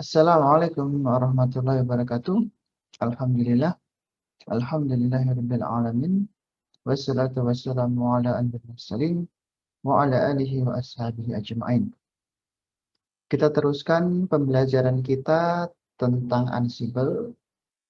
Assalamualaikum warahmatullahi wabarakatuh. Alhamdulillah, alhamdulillahirabbil alamin. Wassalatu wassalamu ala anbiya'i mursalin wa ala alihi wa ashabihi ajma'in. Kita teruskan pembelajaran kita tentang Ansible.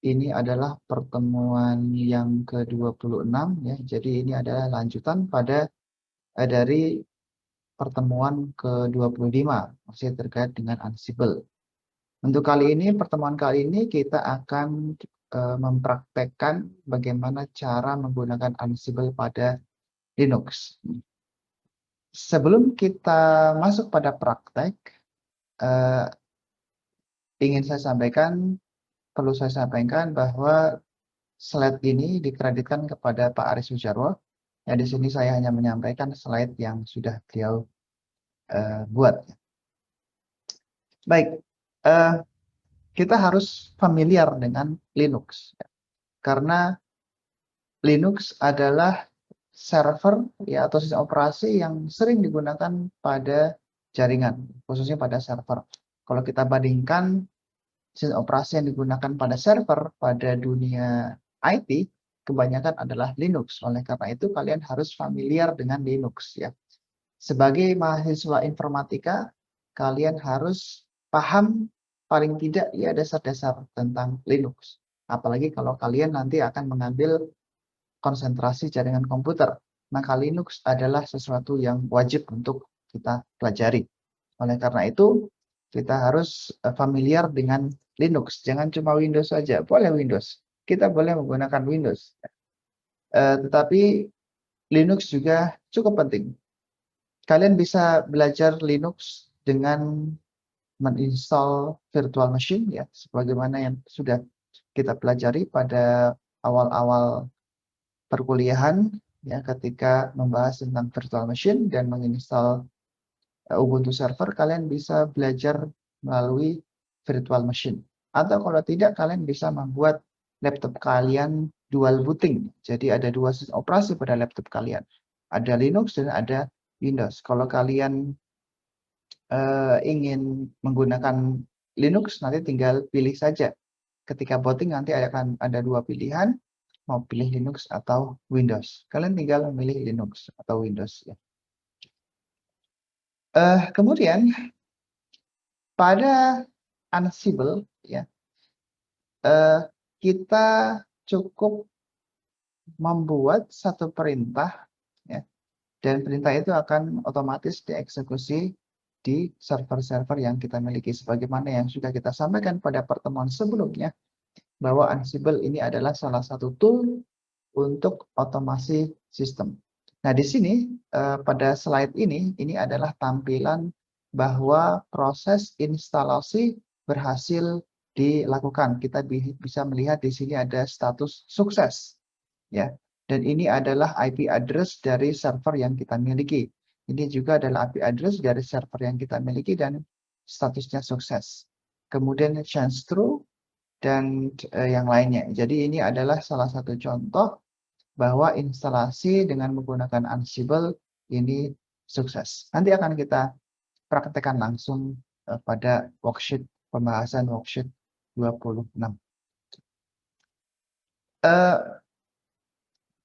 Ini adalah pertemuan yang ke-26 ya. Jadi ini adalah lanjutan dari pertemuan ke-25 masih terkait dengan Ansible. Untuk pertemuan kali ini kita akan mempraktekkan bagaimana cara menggunakan Ansible pada Linux. Sebelum kita masuk pada praktek, perlu saya sampaikan bahwa slide ini dikreditkan kepada Pak Aris Sujarwo. Ya, di sini saya hanya menyampaikan slide yang sudah beliau buat. Baik, kita harus familiar dengan Linux, karena Linux adalah server ya atau sistem operasi yang sering digunakan pada jaringan, khususnya pada server. Kalau kita bandingkan sistem operasi yang digunakan pada server pada dunia IT, kebanyakan adalah Linux. Oleh karena itu kalian harus familiar dengan Linux ya. Sebagai mahasiswa informatika, kalian harus paham paling tidak ya dasar-dasar tentang Linux. Apalagi kalau kalian nanti akan mengambil konsentrasi jaringan komputer, maka Linux adalah sesuatu yang wajib untuk kita pelajari. Oleh karena itu, kita harus familiar dengan Linux. Jangan cuma Windows saja, boleh Windows. Kita boleh menggunakan Windows. Tetapi Linux juga cukup penting. Kalian bisa belajar Linux dengan menginstal virtual machine ya, sebagaimana yang sudah kita pelajari pada awal-awal perkuliahan ya, ketika membahas tentang virtual machine dan menginstal Ubuntu server, kalian bisa belajar melalui virtual machine. Atau kalau tidak, kalian bisa membuat laptop kalian dual booting. Jadi ada dua sistem operasi pada laptop kalian. Ada Linux dan ada Windows. Kalau kalian ingin menggunakan Linux, nanti tinggal pilih saja. Ketika booting nanti akan ada dua pilihan, mau pilih Linux atau Windows. Kalian tinggal memilih Linux atau Windows ya. Kemudian pada Ansible ya, kita cukup membuat satu perintah ya, dan perintah itu akan otomatis dieksekusi di server-server yang kita miliki, sebagaimana yang sudah kita sampaikan pada pertemuan sebelumnya, bahwa Ansible ini adalah salah satu tool untuk otomasi sistem. Nah, di sini pada slide ini adalah tampilan bahwa proses instalasi berhasil dilakukan. Kita bisa melihat di sini ada status sukses ya. Dan ini adalah IP address dari server yang kita miliki. Ini juga adalah IP address dari server yang kita miliki dan statusnya sukses. Kemudian chance true dan yang lainnya. Jadi ini adalah salah satu contoh bahwa instalasi dengan menggunakan Ansible ini sukses. Nanti akan kita praktekkan langsung pada pembahasan worksheet 26.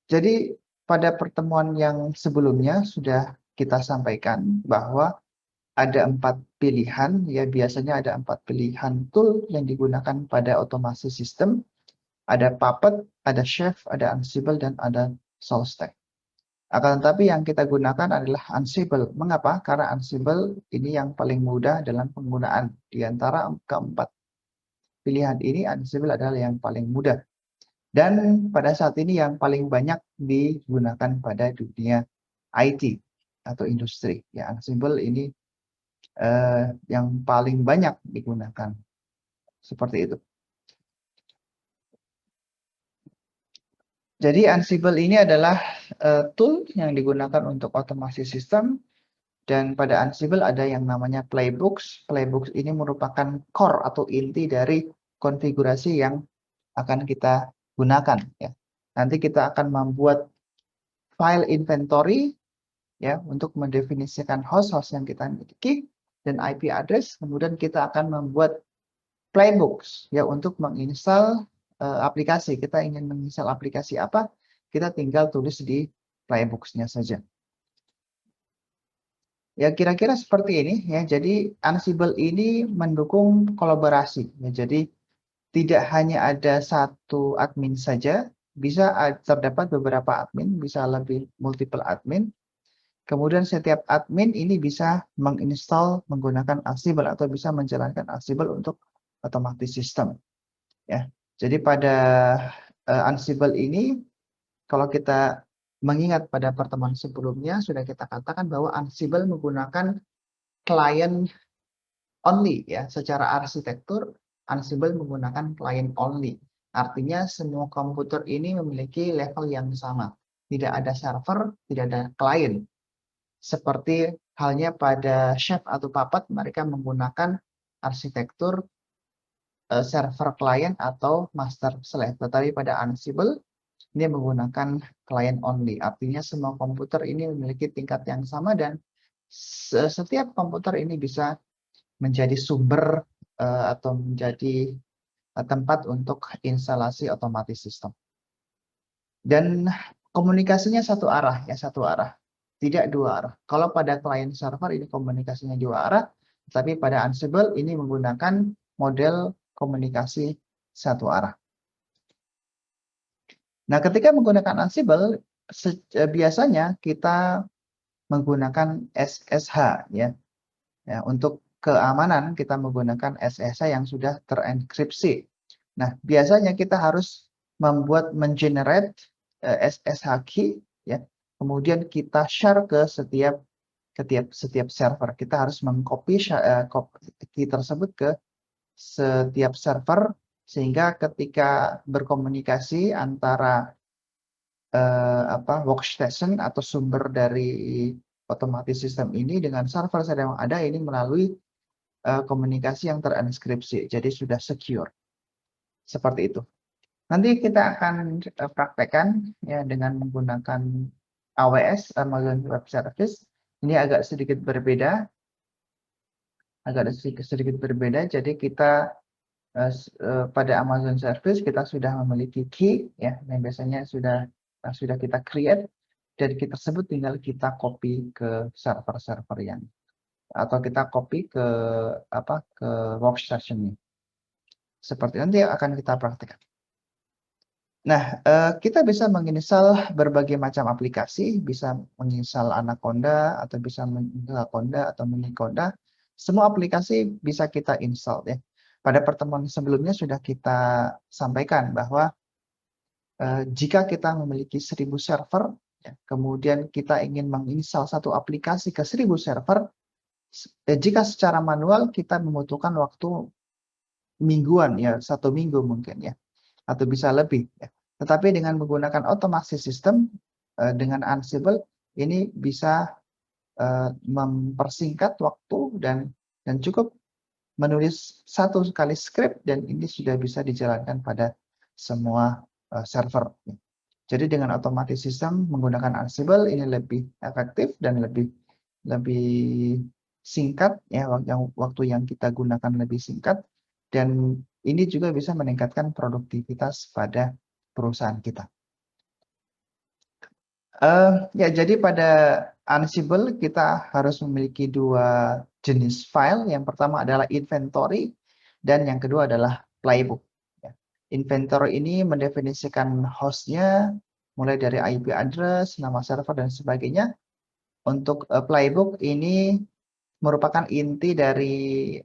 Jadi pada pertemuan yang sebelumnya sudah kita sampaikan bahwa ada 4 pilihan, ya biasanya ada 4 pilihan tool yang digunakan pada otomasi sistem. Ada Puppet, ada Chef, ada Ansible, dan ada SourceTag. Akan tetapi yang kita gunakan adalah Ansible. Mengapa? Karena Ansible ini yang paling mudah dalam penggunaan. Di antara keempat pilihan ini, Ansible adalah yang paling mudah. Dan pada saat ini yang paling banyak digunakan pada dunia IT atau industri. Ya, Ansible ini yang paling banyak digunakan. Seperti itu. Jadi Ansible ini adalah tool yang digunakan untuk otomasi sistem, dan pada Ansible ada yang namanya playbooks. Playbooks ini merupakan core atau inti dari konfigurasi yang akan kita gunakan. Ya. Nanti kita akan membuat file inventory ya untuk mendefinisikan host-host yang kita miliki dan IP address. Kemudian kita akan membuat playbooks ya untuk menginstal aplikasi. Kita ingin menginstal aplikasi apa, kita tinggal tulis di playbooks-nya saja. Ya kira-kira seperti ini ya. Jadi Ansible ini mendukung kolaborasi ya. Jadi tidak hanya ada satu admin saja, bisa terdapat beberapa admin, bisa lebih multiple admin. Kemudian setiap admin ini bisa menginstal menggunakan Ansible atau bisa menjalankan Ansible untuk otomatis sistem ya. Jadi pada Ansible ini kalau kita mengingat pada pertemuan sebelumnya sudah kita katakan bahwa Ansible menggunakan client only ya. Secara arsitektur Ansible menggunakan client only. Artinya semua komputer ini memiliki level yang sama. Tidak ada server, tidak ada client. Seperti halnya pada Chef atau Puppet, mereka menggunakan arsitektur server client atau master slave. Tetapi pada Ansible ini menggunakan client only. Artinya semua komputer ini memiliki tingkat yang sama dan setiap komputer ini bisa menjadi sumber atau menjadi tempat untuk instalasi otomatis sistem. Dan komunikasinya satu arah ya, satu arah. Tidak dua arah. Kalau pada client server ini komunikasinya dua arah, tapi pada Ansible ini menggunakan model komunikasi satu arah. Nah, ketika menggunakan Ansible, biasanya kita menggunakan SSH ya. Ya, untuk keamanan kita menggunakan SSH yang sudah terenkripsi. Nah, biasanya kita harus mengenerate SSH key ya. Kemudian kita share ke setiap server. Kita harus mengcopy key tersebut ke setiap server sehingga ketika berkomunikasi antara workstation atau sumber dari otomatis sistem ini dengan server sedang ada ini melalui komunikasi yang terenkripsi, jadi sudah secure. Seperti itu. Nanti kita akan praktekkan ya dengan menggunakan AWS, Amazon Web Service. Ini agak sedikit berbeda. Jadi kita pada Amazon Service kita sudah memiliki key ya, yang biasanya sudah kita create dan key tersebut tinggal kita copy ke server-server yang atau kita copy ke workstation-nya. Seperti nanti akan kita praktekkan. Nah, kita bisa menginstal berbagai macam aplikasi, bisa menginstal Anaconda atau bisa menginstal Conda atau Miniconda. Semua aplikasi bisa kita install ya. Pada pertemuan sebelumnya sudah kita sampaikan bahwa jika kita memiliki 1000 server, ya, kemudian kita ingin menginstal satu aplikasi ke 1000 server, jika secara manual kita membutuhkan waktu mingguan ya, 1 minggu mungkin ya, atau bisa lebih ya. Tetapi dengan menggunakan otomasi sistem dengan Ansible ini bisa mempersingkat waktu dan cukup menulis satu kali script dan ini sudah bisa dijalankan pada semua server. Jadi dengan otomatis sistem menggunakan Ansible ini lebih efektif dan lebih singkat ya, waktu yang kita gunakan lebih singkat dan ini juga bisa meningkatkan produktivitas pada perusahaan kita. Ya, jadi pada Ansible kita harus memiliki dua jenis file. Yang pertama adalah inventory dan yang kedua adalah playbook. Inventory ini mendefinisikan hostnya, mulai dari IP address, nama server dan sebagainya. Untuk playbook ini merupakan inti dari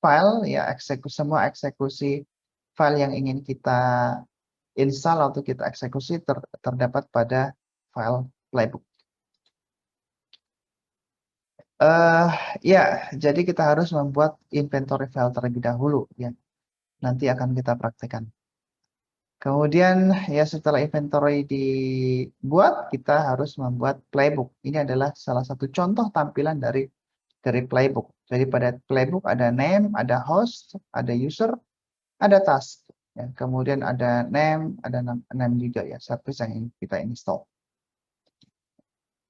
file ya, semua eksekusi file yang ingin kita install atau kita eksekusi terdapat pada file playbook. Ya, jadi kita harus membuat inventory file terlebih dahulu ya. Nanti akan kita praktekkan. Kemudian ya setelah inventory dibuat, kita harus membuat playbook. Ini adalah salah satu contoh tampilan dari playbook. Jadi pada playbook ada name, ada host, ada user, ada task. Ya, kemudian ada name, ada name juga ya, service yang kita install.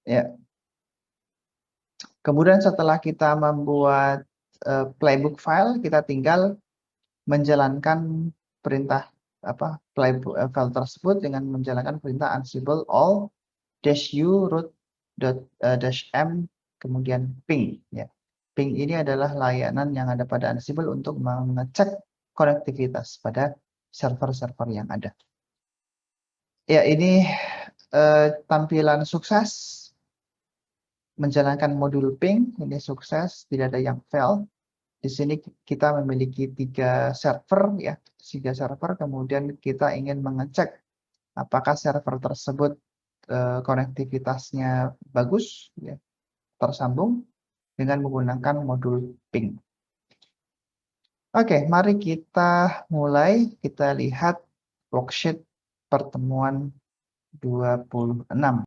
Ya. Kemudian setelah kita membuat playbook file, kita tinggal menjalankan perintah playbook file tersebut dengan menjalankan perintah ansible all -u root -m kemudian ping ya. Ping ini adalah layanan yang ada pada Ansible untuk mengecek konektivitas pada server-server yang ada. Ya, ini tampilan sukses menjalankan modul ping, ini sukses, tidak ada yang fail. Di sini kita memiliki 3 server ya, 3 server, kemudian kita ingin mengecek apakah server tersebut konektivitasnya bagus ya, tersambung dengan menggunakan modul ping. Oke, mari kita mulai, kita lihat worksheet pertemuan 26.